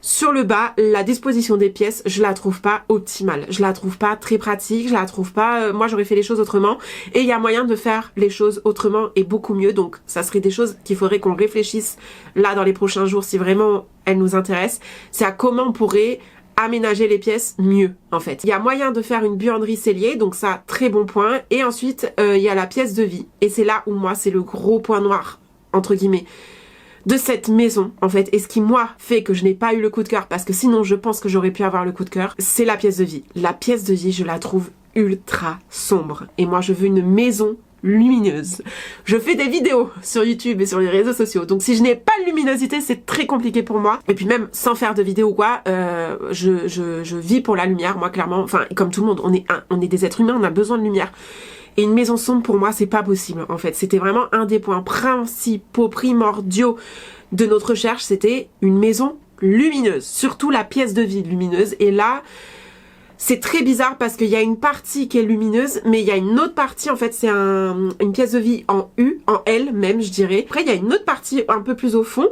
Sur le bas, la disposition des pièces, je la trouve pas optimale. Je la trouve pas très pratique, je la trouve pas... moi, j'aurais fait les choses autrement. Et il y a moyen de faire les choses autrement et beaucoup mieux. Donc, ça serait des choses qu'il faudrait qu'on réfléchisse là dans les prochains jours si vraiment elles nous intéressent. C'est à comment on pourrait aménager les pièces mieux, en fait. Il y a moyen de faire une buanderie cellier, donc ça, très bon point. Et ensuite, il y a la pièce de vie. Et c'est là où, moi, c'est le gros point noir entre guillemets, de cette maison en fait, et ce qui moi fait que je n'ai pas eu le coup de cœur, parce que sinon je pense que j'aurais pu avoir le coup de cœur, c'est la pièce de vie. La pièce de vie, je la trouve ultra sombre, et moi je veux une maison lumineuse. Je fais des vidéos sur YouTube et sur les réseaux sociaux, donc si je n'ai pas de luminosité, c'est très compliqué pour moi. Et puis même sans faire de vidéo ou quoi, je vis pour la lumière, moi clairement. Enfin, comme tout le monde, on est des êtres humains, on a besoin de lumière. Et une maison sombre, pour moi, c'est pas possible, en fait. C'était vraiment un des points principaux, primordiaux de notre recherche, c'était une maison lumineuse. Surtout la pièce de vie lumineuse. Et là, c'est très bizarre parce qu'il y a une partie qui est lumineuse, mais il y a une autre partie, en fait, c'est une pièce de vie en U, en L même, je dirais. Après, il y a une autre partie un peu plus au fond,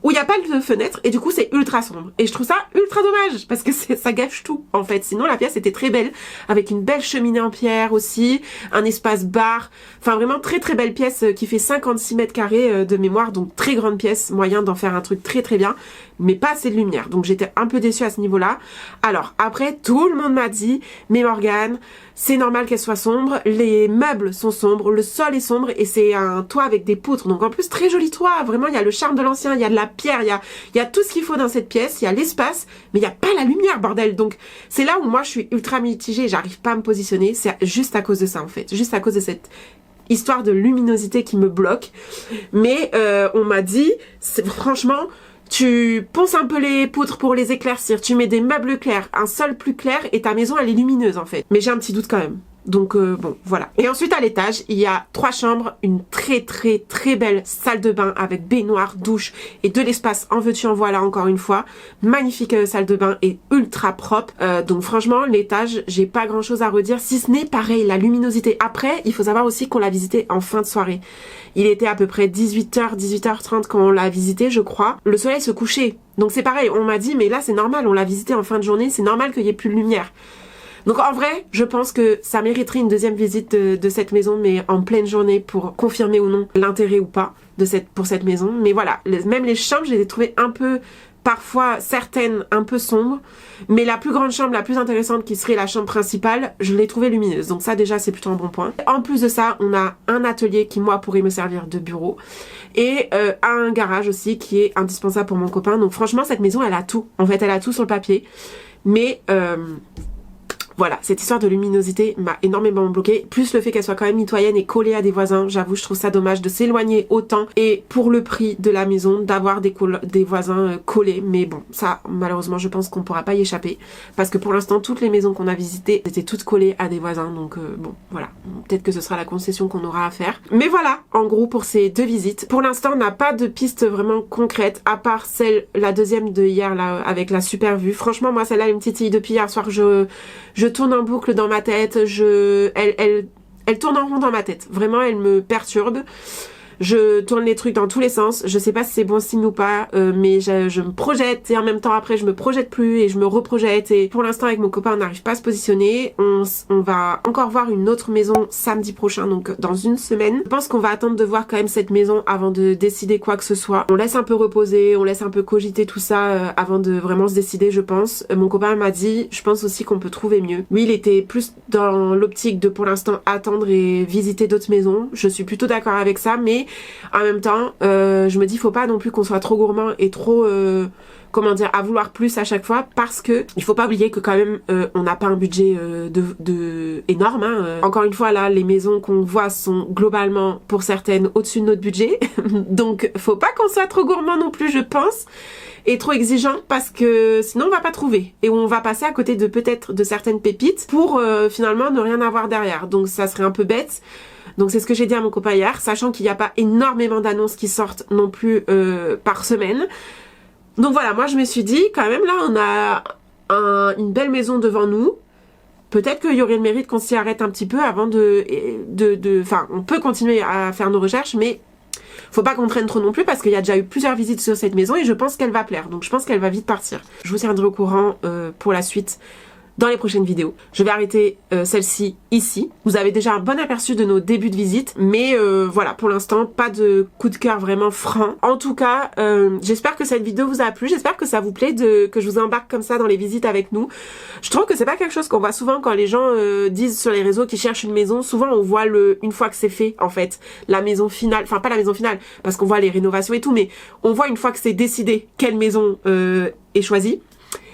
où il n'y a pas de fenêtre, et du coup c'est ultra sombre. Et je trouve ça ultra dommage, parce que ça gâche tout, en fait. Sinon la pièce était très belle, avec une belle cheminée en pierre aussi, un espace bar, enfin vraiment très très belle pièce qui fait 56 mètres carrés de mémoire, donc très grande pièce, moyen d'en faire un truc très très bien, mais pas assez de lumière. Donc j'étais un peu déçue à ce niveau-là. Alors après, tout le monde m'a dit, mais Morgane, c'est normal qu'elle soit sombre, les meubles sont sombres, le sol est sombre, et c'est un toit avec des poutres, donc en plus très joli toit, vraiment il y a le charme de l'ancien, il y a de la pierre, il y a tout ce qu'il faut dans cette pièce, il y a l'espace, mais il n'y a pas la lumière, bordel. Donc c'est là où moi je suis ultra mitigée, j'arrive pas à me positionner, c'est juste à cause de ça en fait, juste à cause de cette histoire de luminosité qui me bloque. Mais on m'a dit, franchement, tu ponces un peu les poutres pour les éclaircir, tu mets des meubles clairs, un sol plus clair, et ta maison elle est lumineuse en fait. Mais j'ai un petit doute quand même. Donc bon, voilà. Et ensuite à l'étage, il y a 3 chambres, une très très très belle salle de bain avec baignoire, douche et de l'espace en veux-tu en voilà encore une fois. Magnifique salle de bain et ultra propre. Donc franchement, l'étage, j'ai pas grand chose à redire, si ce n'est pareil, la luminosité. Après, il faut savoir aussi qu'on l'a visité en fin de soirée. Il était à peu près 18h, 18h30 quand on l'a visité, je crois. Le soleil se couchait. Donc c'est pareil, on m'a dit, mais là c'est normal, on l'a visité en fin de journée, c'est normal qu'il y ait plus de lumière. Donc en vrai, je pense que ça mériterait une deuxième visite de cette maison, mais en pleine journée pour confirmer ou non l'intérêt ou pas pour cette maison. Mais voilà, même les chambres, je les ai trouvées un peu, parfois certaines un peu sombres, mais la plus grande chambre, la plus intéressante qui serait la chambre principale, je l'ai trouvée lumineuse. Donc ça déjà c'est plutôt un bon point. En plus de ça, on a un atelier qui moi pourrait me servir de bureau et un garage aussi qui est indispensable pour mon copain. Donc franchement cette maison elle a tout. En fait elle a tout sur le papier, mais voilà, cette histoire de luminosité m'a énormément bloquée, plus le fait qu'elle soit quand même mitoyenne et collée à des voisins. J'avoue, je trouve ça dommage de s'éloigner autant et pour le prix de la maison d'avoir des voisins collés. Mais bon, ça malheureusement je pense qu'on pourra pas y échapper parce que pour l'instant toutes les maisons qu'on a visitées étaient toutes collées à des voisins. Donc bon, voilà, peut-être que ce sera la concession qu'on aura à faire. Mais voilà, en gros pour ces 2 visites. Pour l'instant on n'a pas de piste vraiment concrète à part la deuxième de hier là avec la super vue. Franchement moi celle-là elle me titille depuis hier soir, je tourne en boucle dans ma tête, elle tourne en rond dans ma tête. Vraiment, elle me perturbe. Je tourne les trucs dans tous les sens. Je sais pas si c'est bon signe ou pas, mais je me projette et en même temps après je me projette plus et je me reprojette. Et pour l'instant avec mon copain on n'arrive pas à se positionner. On va encore voir une autre maison samedi prochain, donc dans une semaine. Je pense qu'on va attendre de voir quand même cette maison avant de décider quoi que ce soit. On laisse un peu reposer, on laisse un peu cogiter tout ça avant de vraiment se décider je pense. Mon copain m'a dit, je pense aussi qu'on peut trouver mieux. Lui il était plus dans l'optique de pour l'instant attendre et visiter d'autres maisons. Je suis plutôt d'accord avec ça, mais en même temps je me dis faut pas non plus qu'on soit trop gourmand et trop comment dire, à vouloir plus à chaque fois, parce que il faut pas oublier que quand même on n'a pas un budget énorme hein. Encore une fois là les maisons qu'on voit sont globalement pour certaines au-dessus de notre budget donc faut pas qu'on soit trop gourmand non plus je pense et trop exigeant, parce que sinon on va pas trouver et on va passer à côté de peut-être de certaines pépites pour finalement ne rien avoir derrière, donc ça serait un peu bête. Donc c'est ce que j'ai dit à mon copain hier, sachant qu'il n'y a pas énormément d'annonces qui sortent non plus par semaine. Donc voilà, moi je me suis dit quand même là on a une belle maison devant nous. Peut-être qu'il y aurait le mérite qu'on s'y arrête un petit peu avant enfin on peut continuer à faire nos recherches, mais faut pas qu'on traîne trop non plus parce qu'il y a déjà eu plusieurs visites sur cette maison et je pense qu'elle va plaire. Donc je pense qu'elle va vite partir. Je vous tiendrai au courant pour la suite dans les prochaines vidéos. Je vais arrêter celle-ci ici. Vous avez déjà un bon aperçu de nos débuts de visite, mais voilà, pour l'instant, pas de coup de cœur vraiment franc. En tout cas, j'espère que cette vidéo vous a plu, j'espère que ça vous plaît que je vous embarque comme ça dans les visites avec nous. Je trouve que c'est pas quelque chose qu'on voit souvent quand les gens disent sur les réseaux qu'ils cherchent une maison. Souvent, on voit une fois que c'est fait, en fait, la maison finale, enfin pas la maison finale, parce qu'on voit les rénovations et tout, mais on voit une fois que c'est décidé quelle maison est choisie.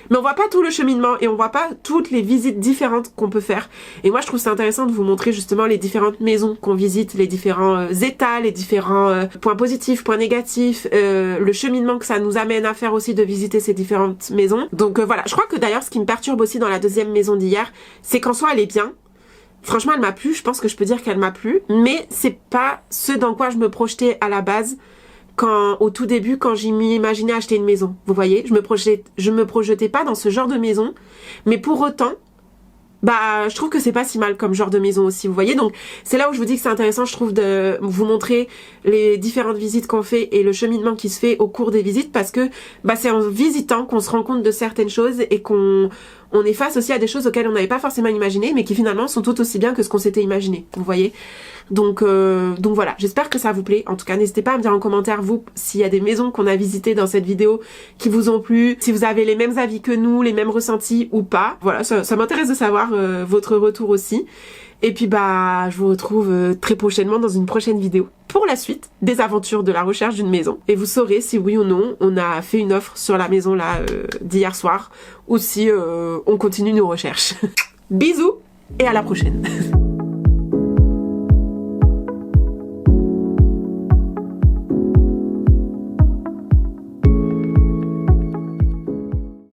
Mais on voit pas tout le cheminement et on voit pas toutes les visites différentes qu'on peut faire. Et moi je trouve c'est intéressant de vous montrer justement les différentes maisons qu'on visite, les différents états, les différents points positifs, points négatifs, le cheminement que ça nous amène à faire aussi de visiter ces différentes maisons. Donc voilà, je crois que d'ailleurs ce qui me perturbe aussi dans la deuxième maison d'hier, c'est qu'en soi elle est bien. Franchement elle m'a plu, je pense que je peux dire qu'elle m'a plu, mais c'est pas ce dans quoi je me projetais à la base. Au tout début, quand j'ai m'imaginais acheter une maison, vous voyez, je me projetais pas dans ce genre de maison, mais pour autant, bah, je trouve que c'est pas si mal comme genre de maison aussi, vous voyez, donc c'est là où je vous dis que c'est intéressant, je trouve, de vous montrer les différentes visites qu'on fait et le cheminement qui se fait au cours des visites, parce que bah c'est en visitant qu'on se rend compte de certaines choses et qu'on est face aussi à des choses auxquelles on n'avait pas forcément imaginé, mais qui finalement sont tout aussi bien que ce qu'on s'était imaginé, vous voyez. Donc voilà, j'espère que ça vous plaît. En tout cas, n'hésitez pas à me dire en commentaire, vous, s'il y a des maisons qu'on a visitées dans cette vidéo qui vous ont plu, si vous avez les mêmes avis que nous, les mêmes ressentis ou pas. Voilà, ça m'intéresse de savoir votre retour aussi. Et puis bah, je vous retrouve très prochainement dans une prochaine vidéo pour la suite des aventures de la recherche d'une maison. Et vous saurez si oui ou non on a fait une offre sur la maison là d'hier soir ou si on continue nos recherches. Bisous et à la prochaine.